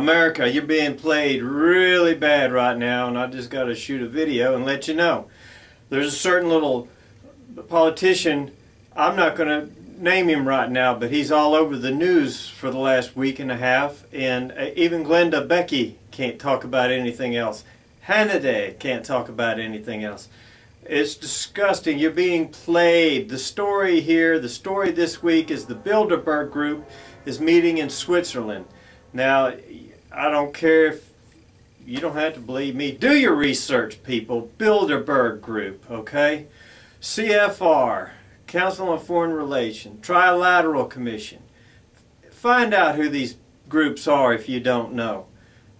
America, you're being played really bad right now, and I just got to shoot a video and let you know. There's a certain little politician, I'm not going to name him right now, but he's all over the news for the last week and a half, and even Glenda Becky can't talk about anything else. Hannity can't talk about anything else. It's disgusting. You're being played. The story here, the story this week is the Bilderberg group is meeting in Switzerland. Now, I don't care if you don't have to believe me. Do your research, people. Bilderberg group, okay? CFR, Council on Foreign Relations, Trilateral Commission. Find out who these groups are if you don't know.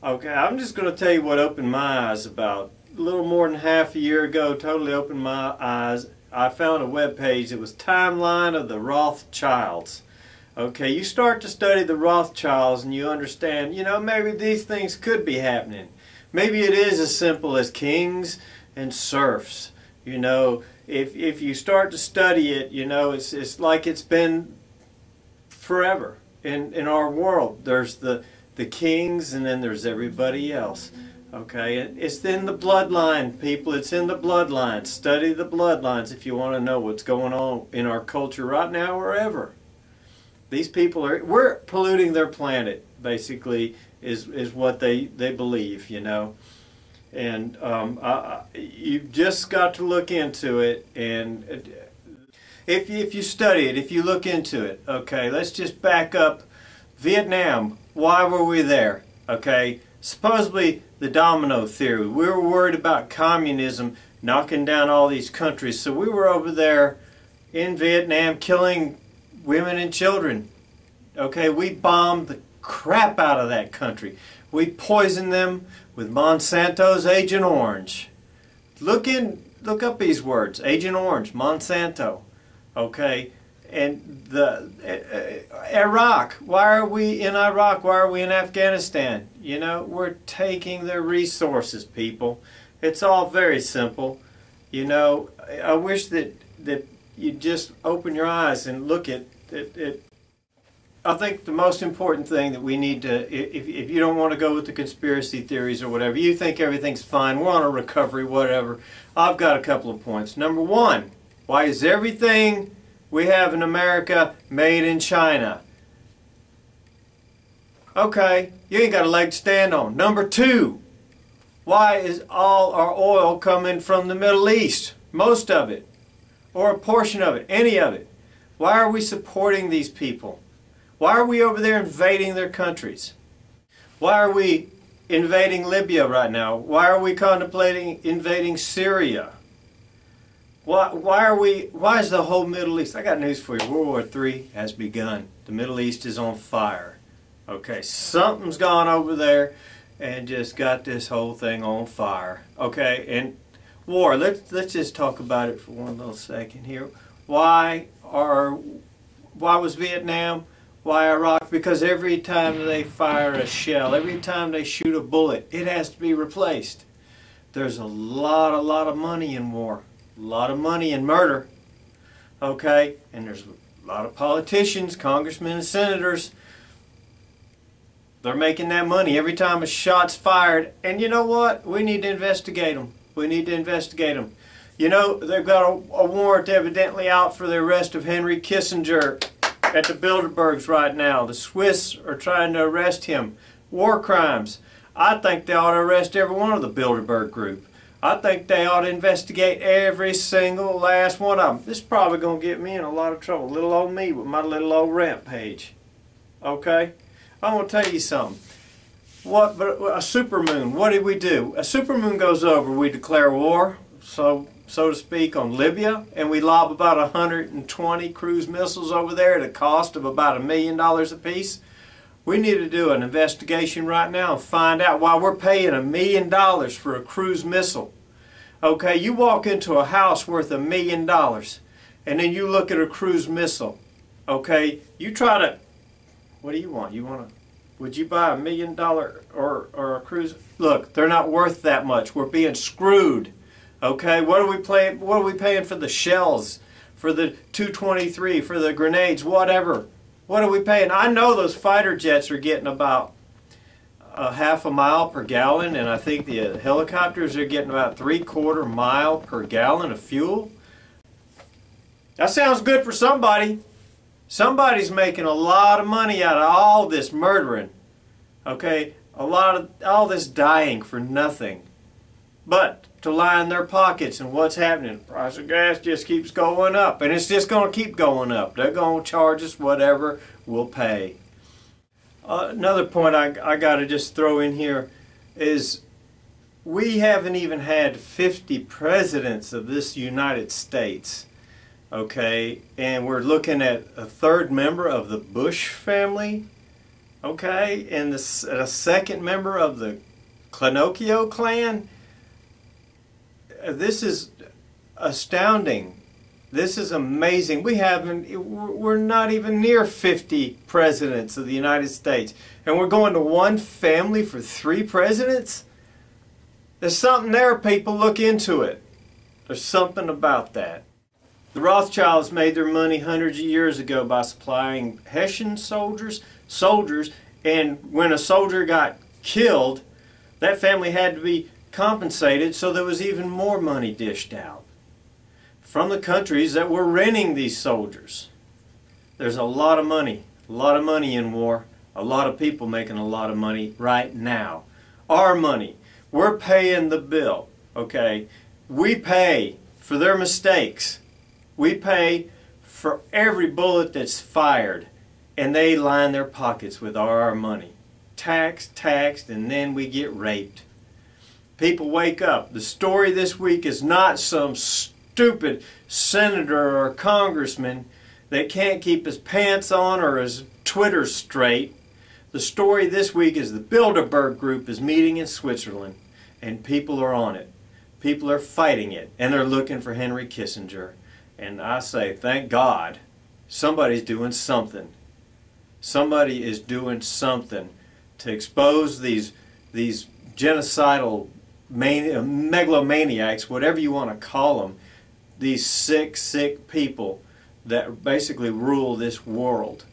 Okay, I'm just going to tell you what opened my eyes about. A little more than half a year ago, totally opened my eyes. I found a web page that was Timeline of the Rothschilds. Okay, you start to study the Rothschilds and you understand, you know, maybe these things could be happening. Maybe it is as simple as kings and serfs. You know, if you start to study it, you know, it's like it's been forever in our world. There's the kings and then there's everybody else. Okay, it's in the bloodline, people. It's in the bloodline. Study the bloodlines if you want to know what's going on in our culture right now or ever. These people we're polluting their planet, basically, is what they believe, you know. And you've just got to look into it, and if you study it, if you look into it, okay, let's just back up. Vietnam, why were we there? Okay, supposedly the domino theory. We were worried about communism knocking down all these countries, so we were over there in Vietnam killing women and children. Okay, we bombed the crap out of that country. We poisoned them with Monsanto's Agent Orange. Look up these words, Agent Orange, Monsanto. Okay, and Iraq. Why are we in Iraq? Why are we in Afghanistan? You know, we're taking their resources, people. It's all very simple. You know, I wish that you just open your eyes and look at it. I think the most important thing that we need to, if you don't want to go with the conspiracy theories or whatever, you think everything's fine, we're on a recovery, whatever, I've got a couple of points. Number one, why is everything we have in America made in China? Okay, you ain't got a leg to stand on. Number two, why is all our oil coming from the Middle East? Most of it, or a portion of it, any of it. Why are we supporting these people? Why are we over there invading their countries? Why are we invading Libya right now? Why are we contemplating invading Syria? Why is the whole Middle East? I got news for you. World War III has begun. The Middle East is on fire. Okay, something's gone over there and just got this whole thing on fire. Okay, and war. Let's just talk about it for one little second here. Why was Vietnam? Why Iraq? Because every time they fire a shell, every time they shoot a bullet, it has to be replaced. There's a lot of money in war. A lot of money in murder. Okay? And there's a lot of politicians, congressmen and senators. They're making that money every time a shot's fired. And you know what? We need to investigate them. We need to investigate them. You know, they've got a warrant evidently out for the arrest of Henry Kissinger at the Bilderbergs right now. The Swiss are trying to arrest him. War crimes. I think they ought to arrest every one of the Bilderberg group. I think they ought to investigate every single last one of them. This is probably going to get me in a lot of trouble. Little old me with my little old rant page. Okay? I'm going to tell you something. But a supermoon, what did we do? A supermoon goes over, we declare war, so to speak, on Libya, and we lob about 120 cruise missiles over there at a cost of about $1 million apiece. We need to do an investigation right now and find out why we're paying $1 million for a cruise missile. Okay, you walk into a house worth $1 million, and then you look at a cruise missile. Okay, you try to, what do you want? Would you buy $1 million or a cruise? Look, they're not worth that much. We're being screwed. Okay, what are we paying for the shells, for the 223, for the grenades, whatever? What are we paying? I know those fighter jets are getting about a half a mile per gallon, and I think the helicopters are getting about 3/4 mile per gallon of fuel. That sounds good for somebody. Somebody's making a lot of money out of all this murdering. Okay, all this dying for nothing. But to line their pockets, and what's happening? The price of gas just keeps going up, and it's just going to keep going up. They're going to charge us whatever we'll pay. Another point I got to just throw in here is we haven't even had 50 presidents of this United States. Okay, and we're looking at a third member of the Bush family, okay, and a second member of the Clanocchio clan. This is astounding. This is amazing. We're not even near 50 presidents of the United States, and we're going to one family for 3 presidents? There's something there, people. Look into it. There's something about that. The Rothschilds made their money hundreds of years ago by supplying Hessian soldiers, and when a soldier got killed, that family had to be compensated, so there was even more money dished out from the countries that were renting these soldiers. There's a lot of money in war, a lot of people making a lot of money right now. Our money, we're paying the bill, okay? We pay for their mistakes. We pay for every bullet that's fired, and they line their pockets with our money. Taxed, and then we get raped. People, wake up. The story this week is not some stupid senator or congressman that can't keep his pants on or his Twitter straight. The story this week is the Bilderberg group is meeting in Switzerland, and people are on it. People are fighting it, and they're looking for Henry Kissinger. And I say, thank God, somebody's doing something. Somebody is doing something to expose these genocidal megalomaniacs, whatever you want to call them, these sick people that basically rule this world.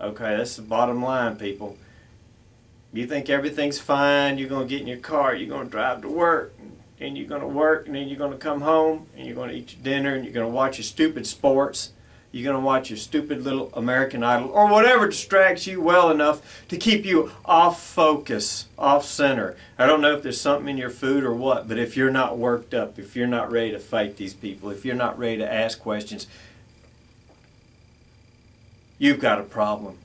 Okay, that's the bottom line, people. You think everything's fine, you're going to get in your car, you're going to drive to work, and you're going to work, and then you're going to come home, and you're going to eat your dinner, and you're going to watch your stupid sports. You're going to watch your stupid little American Idol, or whatever distracts you well enough to keep you off focus, off center. I don't know if there's something in your food or what, but if you're not worked up, if you're not ready to fight these people, if you're not ready to ask questions, you've got a problem.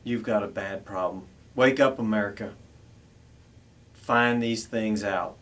You've got a bad problem. Wake up, America. Find these things out.